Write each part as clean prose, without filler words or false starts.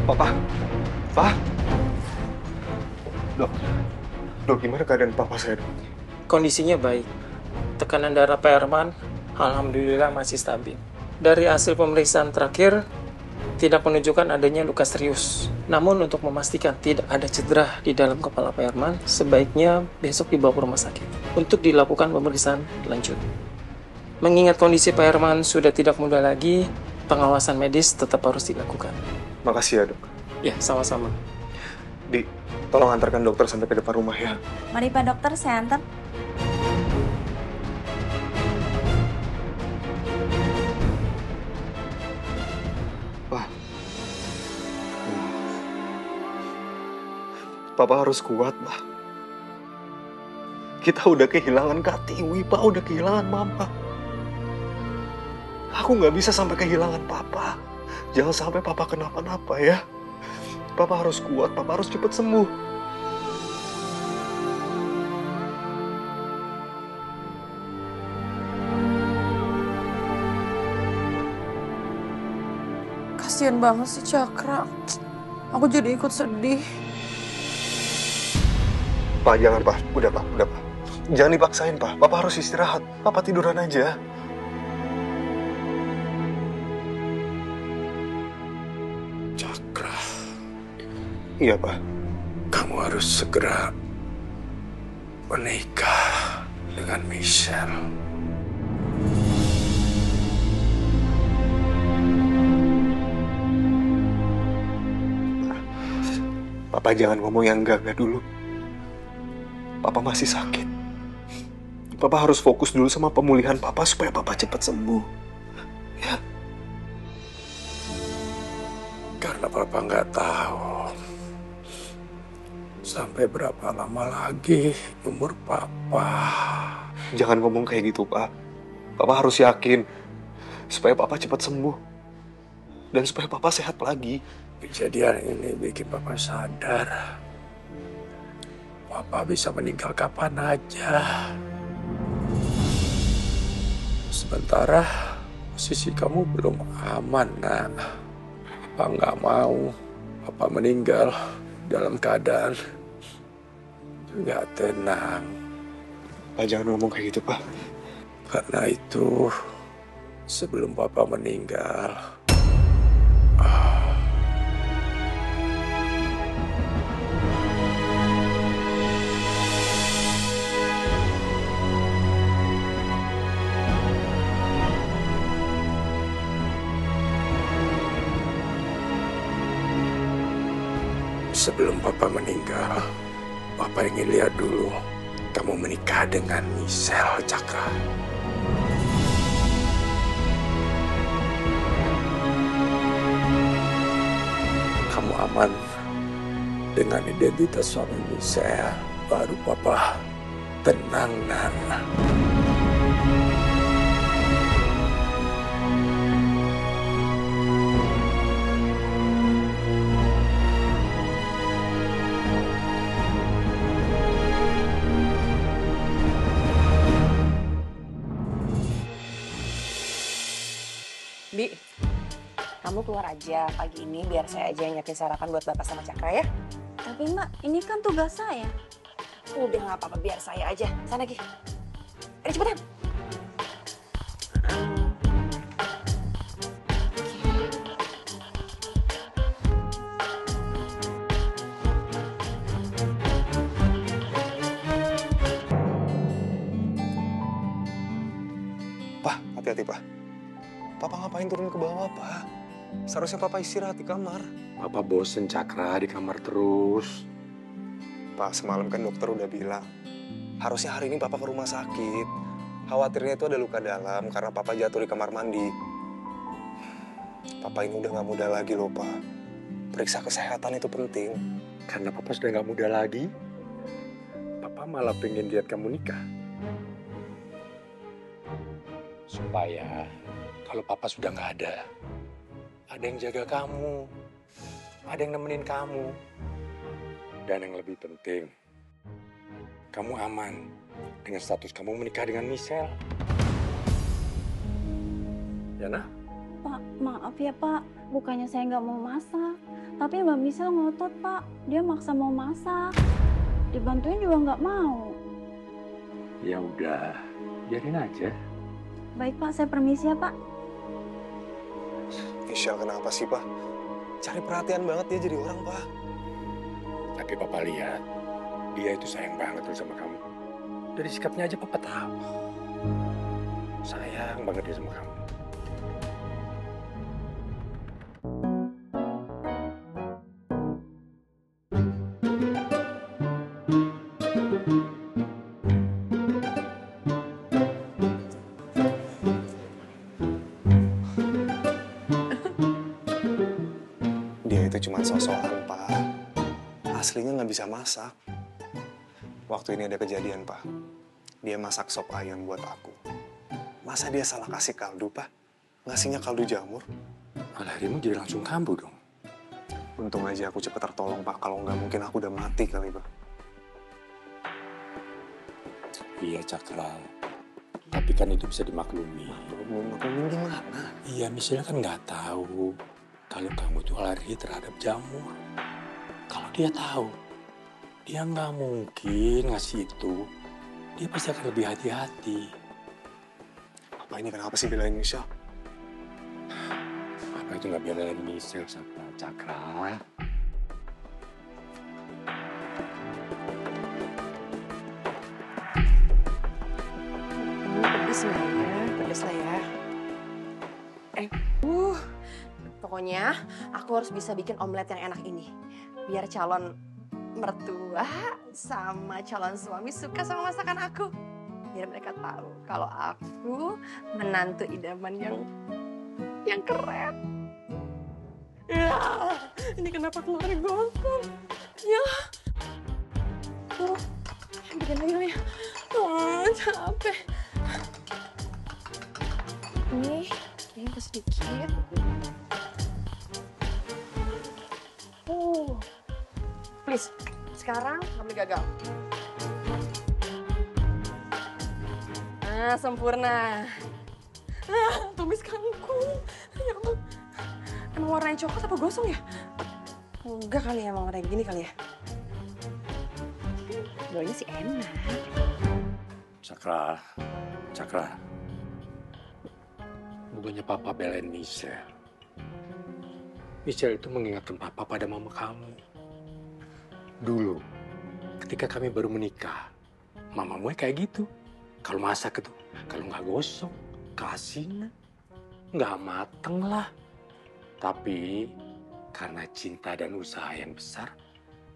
Papa, Pak, dok, dok gimana keadaan papa saya, dok? Kondisinya baik. Tekanan darah Pak Herman, alhamdulillah masih stabil. Dari hasil pemeriksaan terakhir, tidak menunjukkan adanya luka serius. Namun untuk memastikan tidak ada cedera di dalam kepala Pak Herman, sebaiknya besok dibawa ke rumah sakit untuk dilakukan pemeriksaan lanjut. Mengingat kondisi Pak Herman sudah tidak muda lagi, pengawasan medis tetap harus dilakukan. Makasih ya, dok. Ya, sama-sama. Di, tolong antarkan dokter sampai ke depan rumah ya. Mari Pak Dokter, saya antar. Pak, Papa harus kuat, Pak. Kita udah kehilangan Kak Tiwi, Pak. Udah kehilangan Mama. Aku nggak bisa sampai kehilangan Papa. Jangan sampai Papa kenapa-napa ya. Papa harus kuat, Papa harus cepat sembuh. Kasian banget sih Cakra. Aku jadi ikut sedih. Pak, jangan, Pak. Udah, Pak. Udah, Pak. Jangan dipaksain, Pak. Papa harus istirahat. Papa tiduran aja. Cakra, Iya, Pak. kamu harus segera menikah dengan Michelle. Papa jangan ngomong yang enggak dulu. Papa masih sakit. Papa harus fokus dulu sama pemulihan Papa supaya Papa cepat sembuh. Ya. Karena Papa nggak tahu sampai berapa lama lagi umur Papa. Jangan ngomong kayak gitu, Pak. Papa harus yakin supaya Papa cepat sembuh. Dan supaya Papa sehat lagi. Kejadian ini bikin Papa sadar Papa bisa meninggal kapan aja. Sementara posisi kamu belum aman, nak. Papa nggak mau Papa meninggal dalam keadaan nggak tenang. Pak, jangan ngomong kayak gitu, Pak. Karena itu, sebelum Papa meninggal, Papa ingin lihat dulu kamu menikah dengan Michelle, Cakra. Kamu aman dengan identitas suami Michelle, baru Papa tenang, nak. Bi, kamu keluar aja pagi ini biar saya aja yang nyiapin sarapan buat Bapak sama Cakra ya. Tapi Mbak, ini kan tugas saya. Udah nggak apa-apa, biar saya aja. Sana Gi. Ayo cepetan. Pak, hati-hati, Pak. Papa ngapain turun ke bawah, Pak? Seharusnya Papa istirahat di kamar. Papa bosen, Cakra, di kamar terus. Pak, semalam kan dokter udah bilang, harusnya hari ini Papa ke rumah sakit. Khawatirnya itu ada luka dalam karena Papa jatuh di kamar mandi. Papa ini udah gak muda lagi loh, Pak. Periksa kesehatan itu penting. Karena Papa sudah nggak muda lagi, Papa malah pengen lihat kamu nikah. Supaya kalau Papa sudah nggak ada yang jaga kamu, ada yang nemenin kamu. Dan yang lebih penting, kamu aman dengan status kamu menikah dengan Michelle. Ya, nah? Pak, maaf ya Pak. Bukannya saya nggak mau masak. Tapi Mbak Michelle ngotot, Pak. Dia maksa mau masak. Dibantuin juga nggak mau. Ya udah, biarin aja. Baik, Pak. Saya permisi ya, Pak. Michelle kenapa sih, Pak? Cari perhatian banget dia jadi orang, Pak. Tapi Papa lihat, dia itu sayang banget loh sama kamu. Dari sikapnya aja Papa tahu. Sayang banget dia sama kamu. Dia itu cuma sosokan, Pak. Aslinya nggak bisa masak. Waktu ini ada kejadian, Pak. Dia masak sop ayam buat aku. Masa dia salah kasih kaldu, Pak? Ngasihnya kaldu jamur. Malah dirimu jadi langsung kambuh dong. Untung aja aku cepet tertolong, Pak. Kalau nggak mungkin aku udah mati kali, Pak. Iya Cakra, tapi kan itu bisa dimaklumi. Maklum gimana? Iya, Michelle kan nggak tahu kalau kamu tuh alergi terhadap jamur. Kalau dia tahu, dia nggak mungkin ngasih itu. Dia pasti akan lebih hati-hati. Papa ini kenapa sih belain Michelle? Apa itu nggak belain Michelle sama Cakra? Pedes lah ya. Pokoknya aku harus bisa bikin omelet yang enak ini. Biar calon mertua sama calon suami suka sama masakan aku. Biar mereka tahu kalau aku menantu idaman yang keren. Ya, ini kenapa keluar gosong? Ya. Bikin lagi ya. Capek. Ini kayaknya sedikit. Please, sekarang kamu gagal. Nah, sempurna. Tumis kangkung. Ya ampun. Emang warnanya coklat apa gosong ya? Enggak kali ya, emang warnanya gini kali ya. Dua-duanya sih enak. Cakra, Cakra. Bukannya Papa belain Michelle. Michelle itu mengingatkan Papa pada mama kamu. Dulu, ketika kami baru menikah, mamamu kayak gitu. Kalau masak itu, kalau nggak gosong, kasihnya nggak mateng lah. Tapi karena cinta dan usaha yang besar,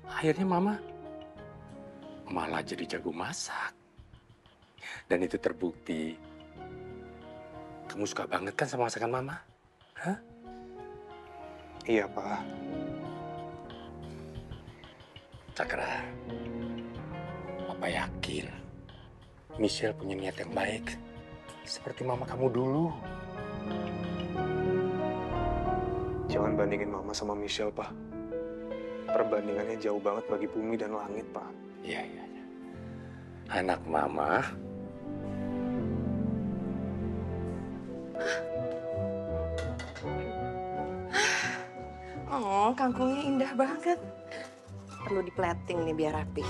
akhirnya mama malah jadi jago masak. Dan itu terbukti. Kamu suka banget kan sama masakan mama? Hah? Iya, Pak. Cakra, Papa yakin Michelle punya niat yang baik. Seperti mama kamu dulu. Jangan bandingin Mama sama Michelle, Pak. Perbandingannya jauh banget bagi bumi dan langit, Pak. Iya, iya, iya. Anak mama. Oh, kangkungnya indah banget. Perlu di plating nih biar rapi.